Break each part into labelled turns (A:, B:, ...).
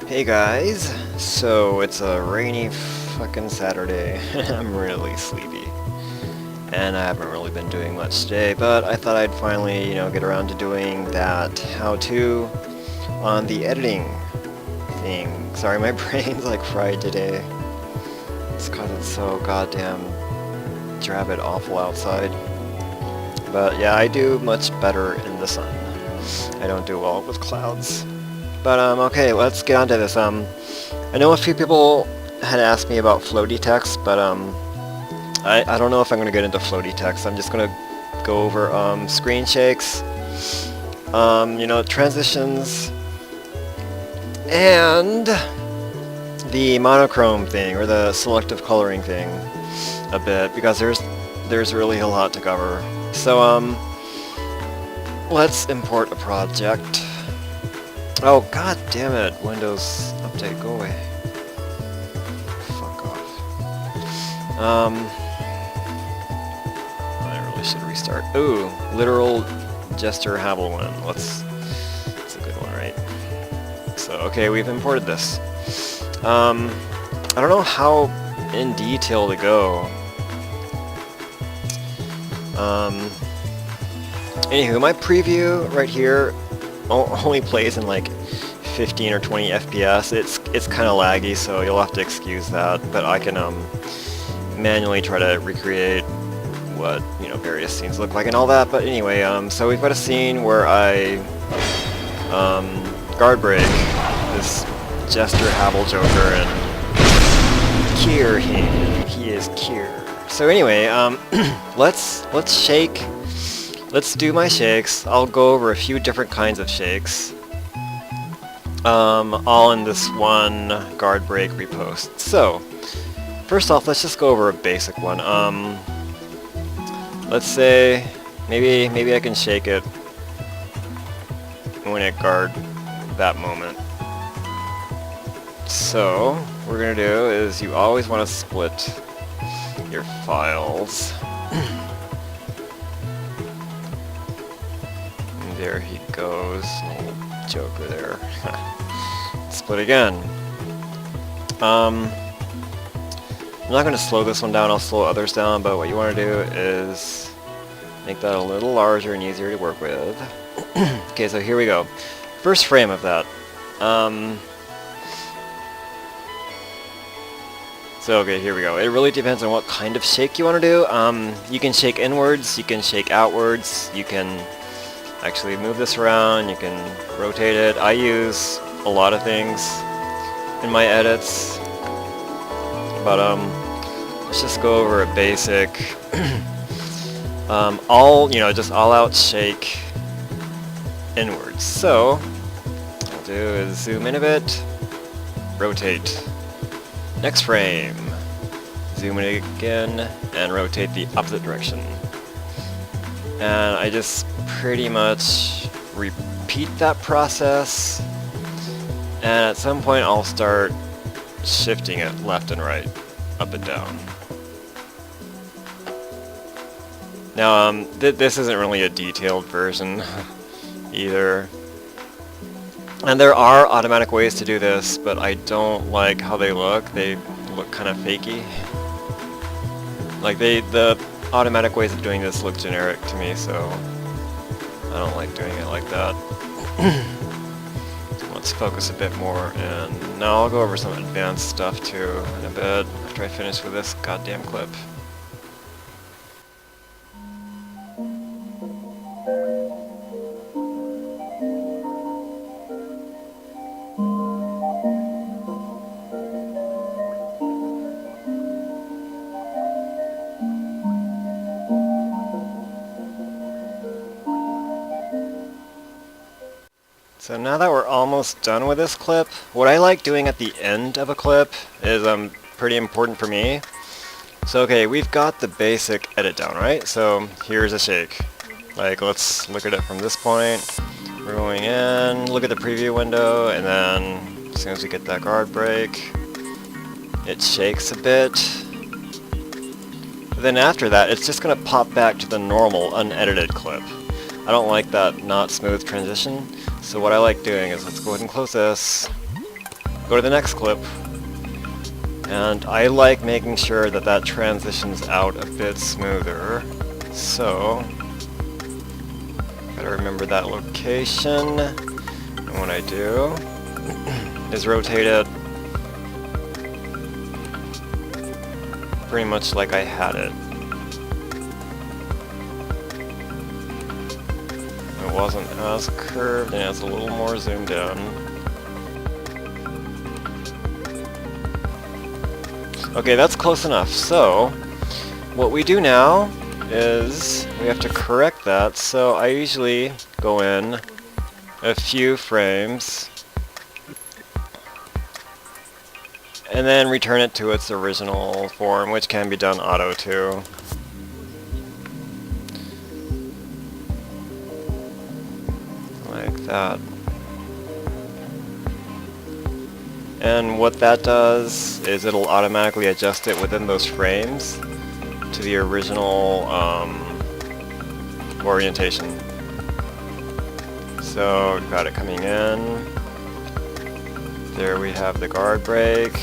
A: Hey guys, so it's a rainy fucking Saturday. I'm really sleepy. And I haven't really been doing much today, but I thought I'd finally, get around to doing that how-to on the editing thing. Sorry, my brain's like fried today. It's cause it's so goddamn drab awful outside. But yeah, I do much better in the sun. I don't do well with clouds. But okay, let's get on to this. I know a few people had asked me about floaty text, but I don't know if I'm gonna get into floaty text. I'm just gonna go over screen shakes, transitions, and the monochrome thing or the selective coloring thing a bit, because there's really a lot to cover. So let's import a project. Oh, god damn it, Windows Update, go away. Fuck off. I really should restart. Ooh, literal Jester Havelwin. That's a good one, right? So, okay, we've imported this. I don't know how in detail to go. Anywho, my preview right here only plays in like 15 or 20 FPS. It's kind of laggy, so you'll have to excuse that. But I can manually try to recreate what various scenes look like and all that. But anyway, so we've got a scene where I guard break this Jester Havel Joker and cure him. He is cured. So anyway, let's shake. Let's do my shakes. I'll go over a few different kinds of shakes. All in this one guard break repost. So, first off, let's just go over a basic one. Let's say maybe I can shake it when it guard that moment. So, what we're gonna do is you always want to split your files. There he goes, little Joker there. Split again. I'm not going to slow this one down, I'll slow others down, but what you want to do is make that a little larger and easier to work with. Okay, so here we go. First frame of that. So okay, here we go. It really depends on what kind of shake you want to do. You can shake inwards, you can shake outwards, you can actually move this around, you can rotate it. I use a lot of things in my edits, but let's just go over a basic just all out shake inwards. So what I'll do is zoom in a bit, rotate, next frame, zoom in again and rotate the opposite direction. And I just pretty much repeat that process, and at some point I'll start shifting it left and right, up and down. Now this isn't really a detailed version either, and there are automatic ways to do this, but I don't like how they look. They look kind of fakey. Like the automatic ways of doing this look generic to me, so I don't like doing it like that. Let's focus a bit more, and now I'll go over some advanced stuff too in a bit after I finish with this goddamn clip. So now that we're almost done with this clip, what I like doing at the end of a clip is pretty important for me. So okay, we've got the basic edit down, right? So here's a shake. Like, let's look at it from this point. We're going in, look at the preview window, and then as soon as we get that guard break, it shakes a bit. But then after that, it's just gonna pop back to the normal unedited clip. I don't like that not smooth transition. So what I like doing is, let's go ahead and close this. go to the next clip. And I like making sure that that transitions out a bit smoother. So, gotta remember that location. And what I do is rotate it pretty much like I had it. It wasn't as curved and it's a little more zoomed in. Okay, that's close enough. So, what we do now is we have to correct that. So I usually go in a few frames and then return it to its original form, which can be done auto too. Like that. And what that does is it'll automatically adjust it within those frames to the original orientation. So we've got it coming in. There we have the guard brake.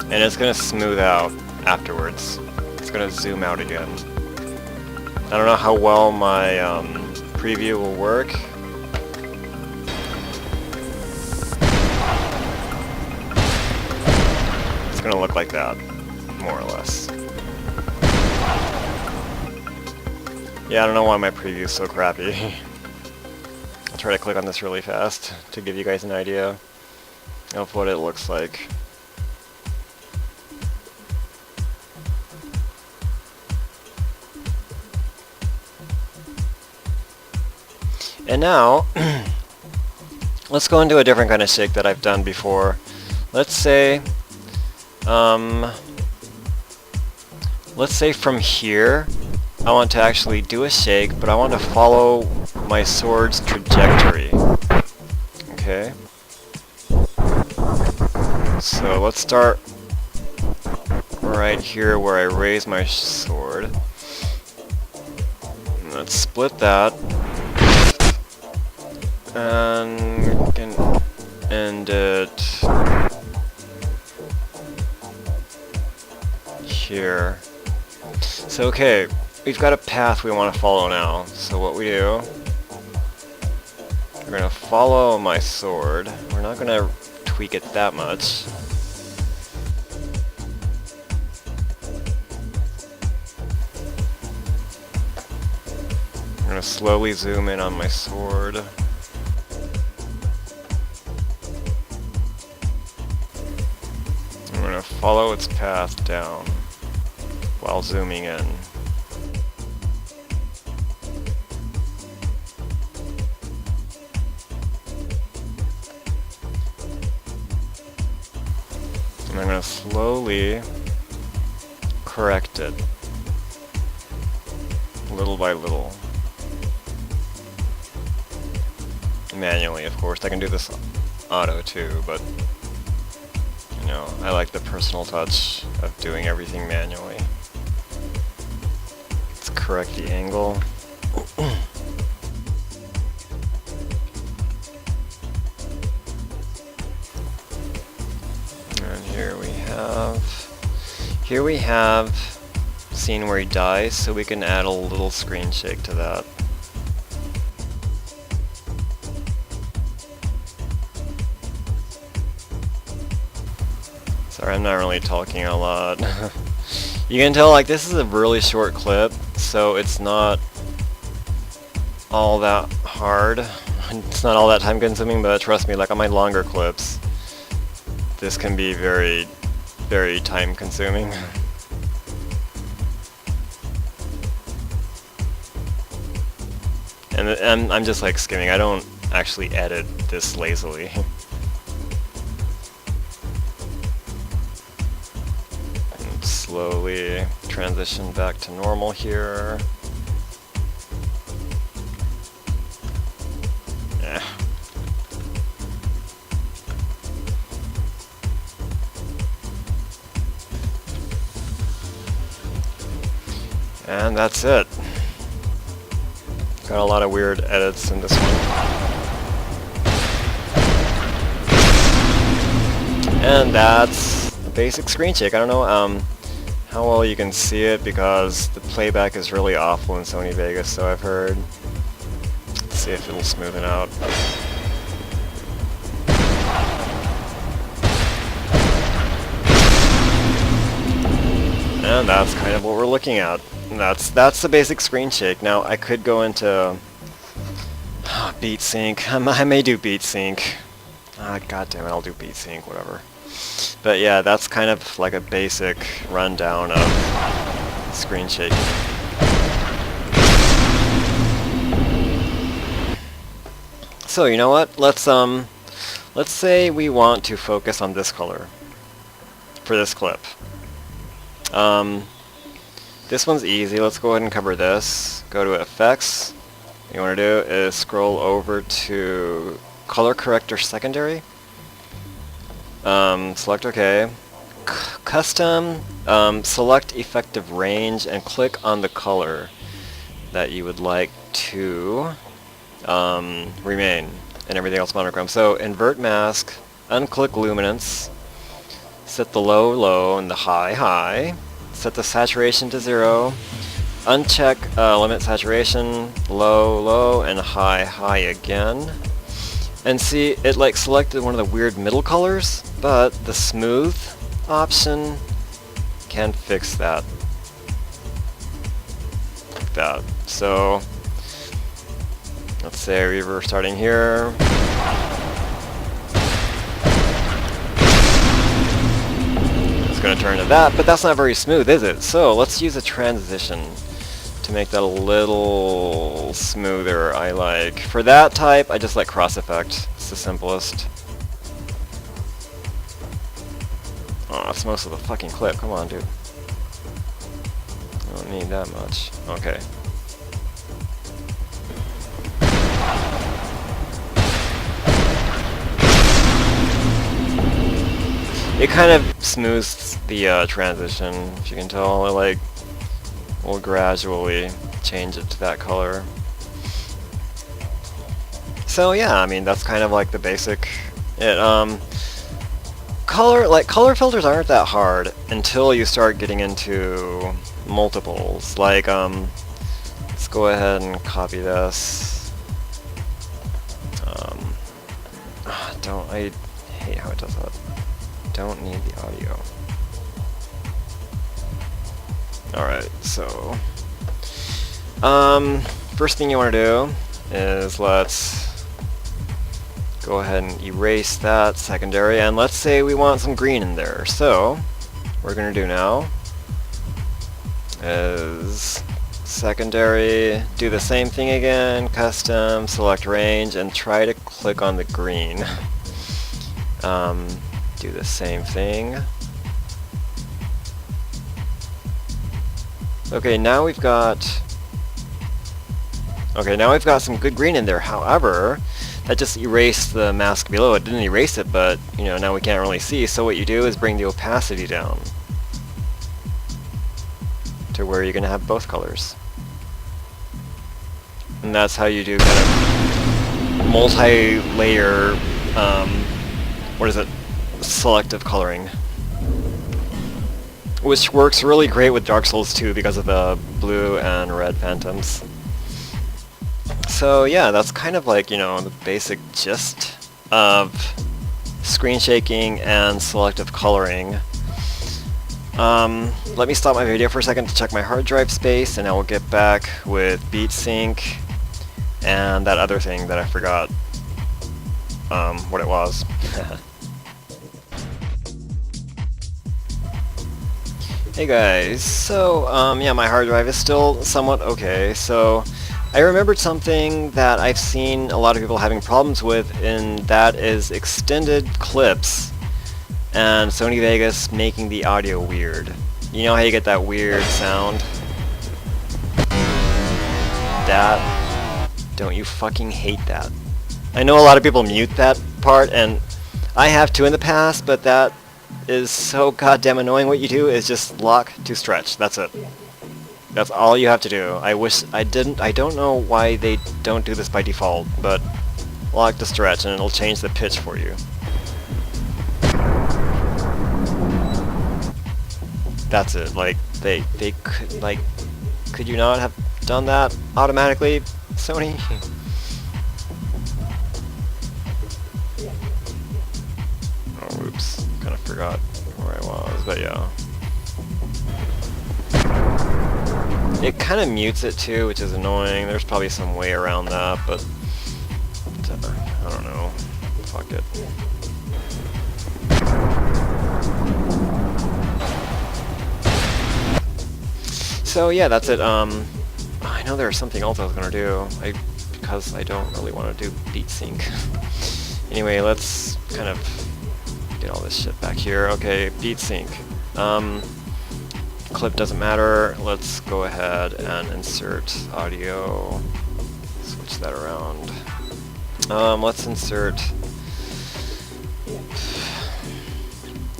A: And it's going to smooth out afterwards. It's going to zoom out again. I don't know how well my preview will work. It's going to look like that, more or less. Yeah, I don't know why my preview is so crappy. I'll try to click on this really fast to give you guys an idea of what it looks like. And now, let's go into a different kind of shake that I've done before. Let's say from here, I want to actually do a shake, but I want to follow my sword's trajectory. Okay? So let's start right here where I raise my sword. And let's split that. And we can end it here. So okay, we've got a path we want to follow now. So what we do, we're going to follow my sword. We're not going to tweak it that much. I'm going to slowly zoom in on my sword. I'm going to follow its path down while zooming in. And I'm going to slowly correct it, little by little. Manually, of course. I can do this auto too, but you know, I like the personal touch of doing everything manually. Let's correct the angle. And here we have scene where he dies, so we can add a little screen shake to that. Sorry, I'm not really talking a lot. You can tell, like, this is a really short clip, so it's not all that hard. It's not all that time consuming, but trust me, like on my longer clips, this can be very, very time consuming. And I'm just like skimming. I don't actually edit this lazily. And slowly transition back to normal here. Yeah. And that's it. Got a lot of weird edits in this one. And that's the basic screen shake. I don't know how well you can see it because the playback is really awful in Sony Vegas, so I've heard. Let's see if it'll smoothen out. And that's kind of what we're looking at. And that's the basic screen shake. Now I could go into beat sync. I may do beat sync. God damn it, I'll do beat sync, whatever. But yeah, that's kind of like a basic rundown of screen shaking. So you know what? Let's say we want to focus on this color for this clip. This one's easy. Let's go ahead and cover this. Go to Effects. What you want to do is scroll over to Color Corrector Secondary. Select OK. Custom, select effective range and click on the color that you would like to remain, and everything else monochrome. So invert mask, unclick luminance, set the low and the high, set the saturation to 0, uncheck limit saturation, low and high again. And see, it like selected one of the weird middle colors, but the smooth option can fix that. Like that. So let's say we're starting here. It's going to turn to that, but that's not very smooth, is it? So let's use a transition to make that a little smoother. I like. For that type, I just like cross effect. It's the simplest. Oh, that's most of the fucking clip. Come on, dude. I don't need that much. Okay. It kind of smooths the transition, if you can tell. It like will gradually change it to that color. So yeah, I mean that's kind of like the basic. Color filters aren't that hard until you start getting into multiples. Like let's go ahead and copy this. I hate how it does that. Don't need the audio. Alright, so first thing you want to do is let's go ahead and erase that secondary, and let's say we want some green in there. So what we're going to do now is secondary, do the same thing again, custom, select range, and try to click on the green. Do the same thing. Okay, now we've got some good green in there. However, that just erased the mask below. It didn't erase it, but you know, now we can't really see. So what you do is bring the opacity down to where you're going to have both colors. And that's how you do kind of multi-layer, selective coloring. Which works really great with Dark Souls 2 because of the blue and red phantoms. So yeah, that's kind of like, you know, the basic gist of screen shaking and selective coloring. Let me stop my video for a second to check my hard drive space, and I will get back with beat sync and that other thing that I forgot what it was. Hey guys, so yeah, my hard drive is still somewhat okay. So I remembered something that I've seen a lot of people having problems with, and that is extended clips and Sony Vegas making the audio weird. You know how you get that weird sound? That, don't you fucking hate that? I know a lot of people mute that part, and I have too in the past, but that is so goddamn annoying. What you do is just lock to stretch. That's it. That's all you have to do. I wish I didn't. I don't know why they don't do this by default, but lock to stretch and it'll change the pitch for you. that's it. Like, they could, like, could you not have done that automatically, Sony? Oh, oops. Kind of forgot where I was, but yeah. It kind of mutes it too, which is annoying. There's probably some way around that, but I don't know. Fuck it. So yeah, that's it. I know there was something else I was gonna do. Because I don't really want to do beat sync. Anyway, let's kind of get all this shit back here. Okay, beat sync. Clip doesn't matter. Let's go ahead and insert audio. Switch that around. Let's insert.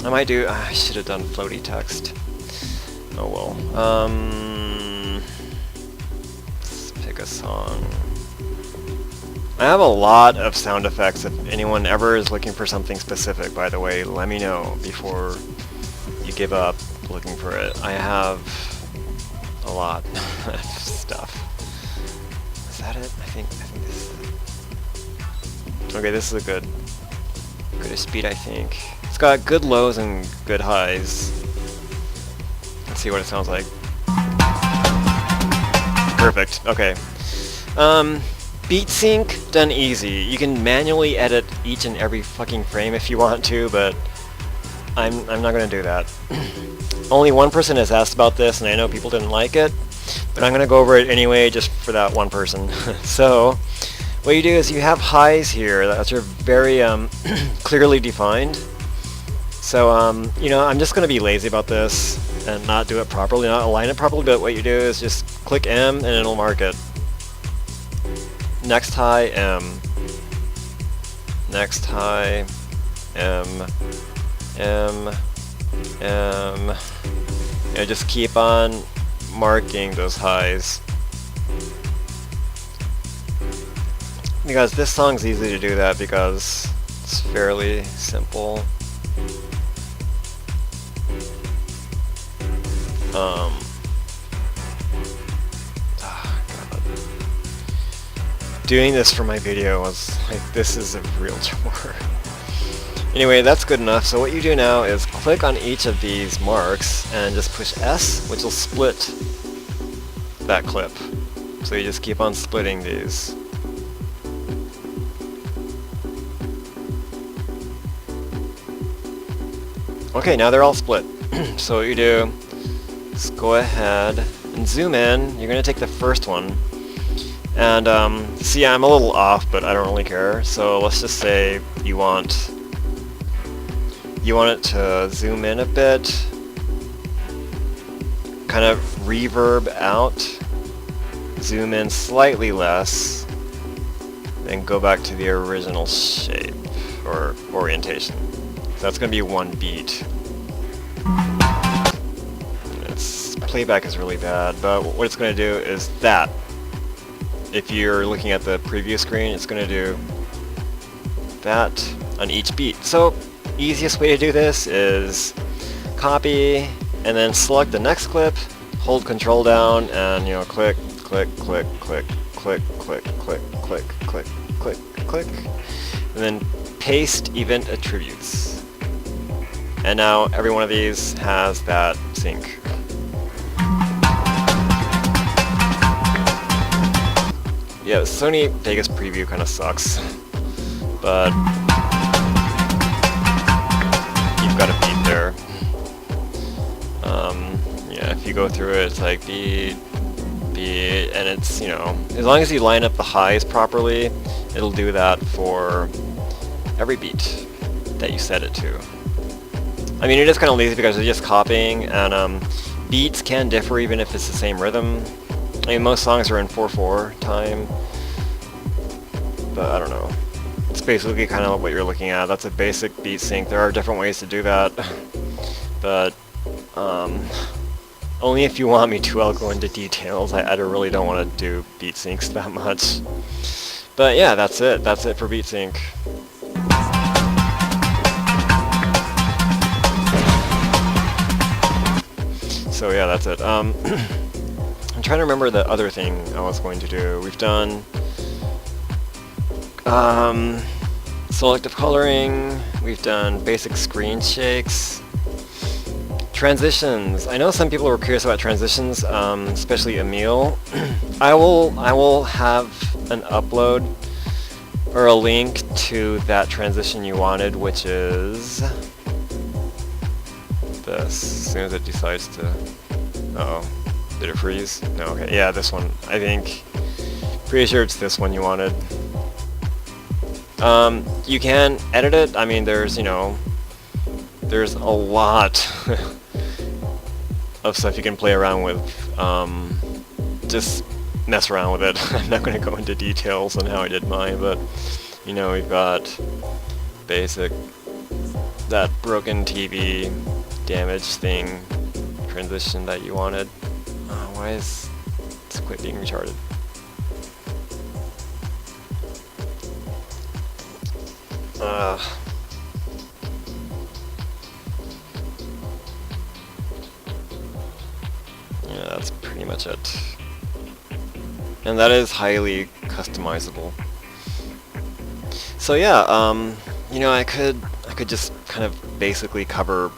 A: I should have done floaty text. Oh well. Let's pick a song. I have a lot of sound effects. If anyone ever is looking for something specific, by the way, let me know before you give up looking for it. I have a lot of stuff. Is that it? I think this is it. Okay, this is a goodest beat, I think. It's got good lows and good highs. Let's see what it sounds like. Perfect. Okay. Beat sync done easy. You can manually edit each and every fucking frame if you want to, but I'm not gonna do that. Only one person has asked about this, and I know people didn't like it, but I'm gonna go over it anyway, just for that one person. So, what you do is you have highs here that are very clearly defined. So, you know, I'm just gonna be lazy about this and not do it properly, not align it properly. But what you do is just click M, and it'll mark it. Next high M. Next high M. M. M. And just keep on marking those highs. Because this song's easy to do that because it's fairly simple. Doing this for my video was like, this is a real chore. Anyway, that's good enough. So what you do now is click on each of these marks and just push S, which will split that clip. So you just keep on splitting these. Okay, now they're all split. So what you do is go ahead and zoom in. You're going to take the first one. And see, I'm a little off, but I don't really care. So let's just say you want it to zoom in a bit, kind of reverb out, zoom in slightly less, then go back to the original shape or orientation. So that's going to be one beat. Its playback is really bad, but what it's going to do is that. If you're looking at the preview screen, it's going to do that on each beat. So, easiest way to do this is copy and then select the next clip, hold Control down, and you know, click, click, click, click, click, click, click, click, click, click, click, and then paste event attributes. And now every one of these has that sync. Yeah, Sony Vegas preview kind of sucks, but you've got a beat there. Yeah, if you go through it, it's like beat, beat, and it's, you know, as long as you line up the highs properly, it'll do that for every beat that you set it to. I mean, it is kind of lazy because it's just copying, and beats can differ even if it's the same rhythm. I mean, most songs are in 4/4 time, but I don't know. It's basically kind of what you're looking at. That's a basic beat sync. There are different ways to do that, but only if you want me to, I'll go into details. I really don't want to do beat syncs that much. But yeah, that's it. That's it for beat sync. So yeah, that's it. I'm trying to remember the other thing I was going to do. We've done selective coloring, we've done basic screen shakes, transitions. I know some people were curious about transitions, especially Emeal. I will have an upload or a link to that transition you wanted, which is this. As soon as it decides to... Uh-oh. Did it freeze? No, okay. Yeah, this one. I think... Pretty sure it's this one you wanted. You can edit it. I mean, there's, you know... There's a lot of stuff you can play around with. Just mess around with it. I'm not going to go into details on how I did mine, but, you know, we've got basic... That broken TV... damage thing transition that you wanted. Why is this quit being retarded? Yeah, that's pretty much it. And that is highly customizable. So yeah, you know, I could just kind of basically cover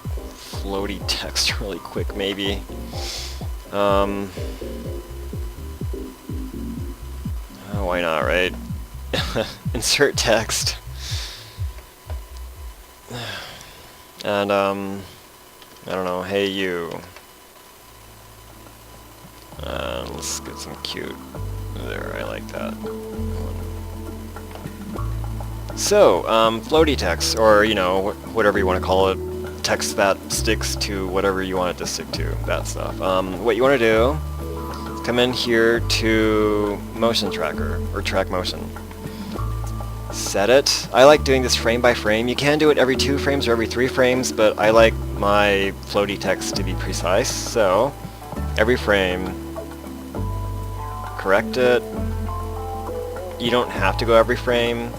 A: floaty text really quick, maybe. Why not, right? Insert text. And, I don't know, hey you. Let's get some cute. There, I like that. So, floaty text, or, you know, whatever you want to call it. Text that sticks to whatever you want it to stick to, that stuff. What you want to do is come in here to motion tracker, or track motion. Set it. I like doing this frame by frame. You can do it every 2 frames or every 3 frames, but I like my floaty text to be precise, so every frame, correct it. You don't have to go every frame,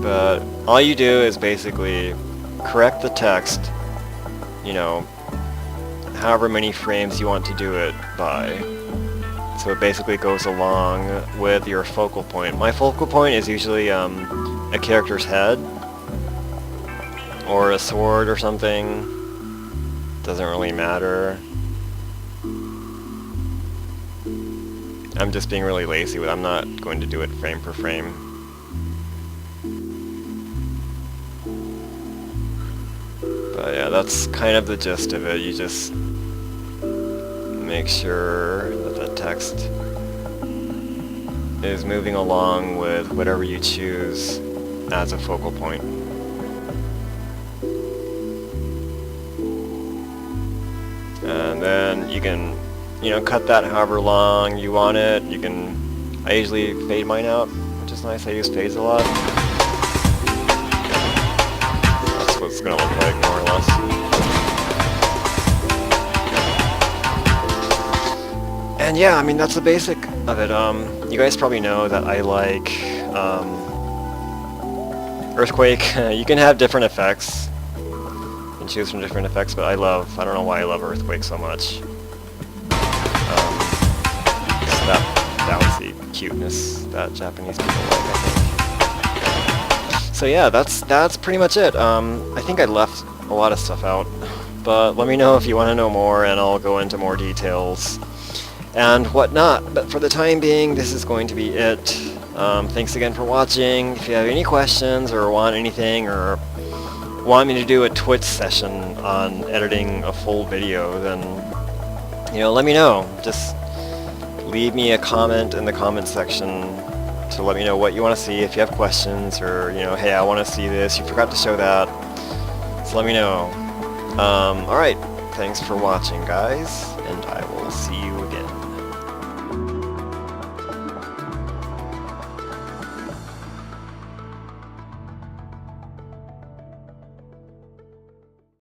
A: but all you do is basically correct the text, you know, however many frames you want to do it by. So it basically goes along with your focal point. My focal point is usually a character's head, or a sword or something. Doesn't really matter. I'm just being really lazy with it. I'm not going to do it frame per frame. But yeah, that's kind of the gist of it. You just make sure that the text is moving along with whatever you choose as a focal point. And then you can, you know, cut that however long you want it. You can, I usually fade mine out, which is nice. I use fades a lot. That's what it's gonna look like, more or less. And yeah, I mean, that's the basic of it. You guys probably know that I like Earthquake. You can have different effects. You can choose from different effects, but I don't know why I love Earthquake so much. That was the cuteness that Japanese people like, I think. So yeah, that's pretty much it. I think I left a lot of stuff out, but let me know if you want to know more, and I'll go into more details and whatnot. But for the time being, this is going to be it. Thanks again for watching. If you have any questions or want anything, or want me to do a Twitch session on editing a full video, then, you know, let me know. Just leave me a comment in the comment section to let me know what you want to see. If you have questions, or, you know, hey, I want to see this, you forgot to show that, so let me know. Alright, thanks for watching, guys, and I will see you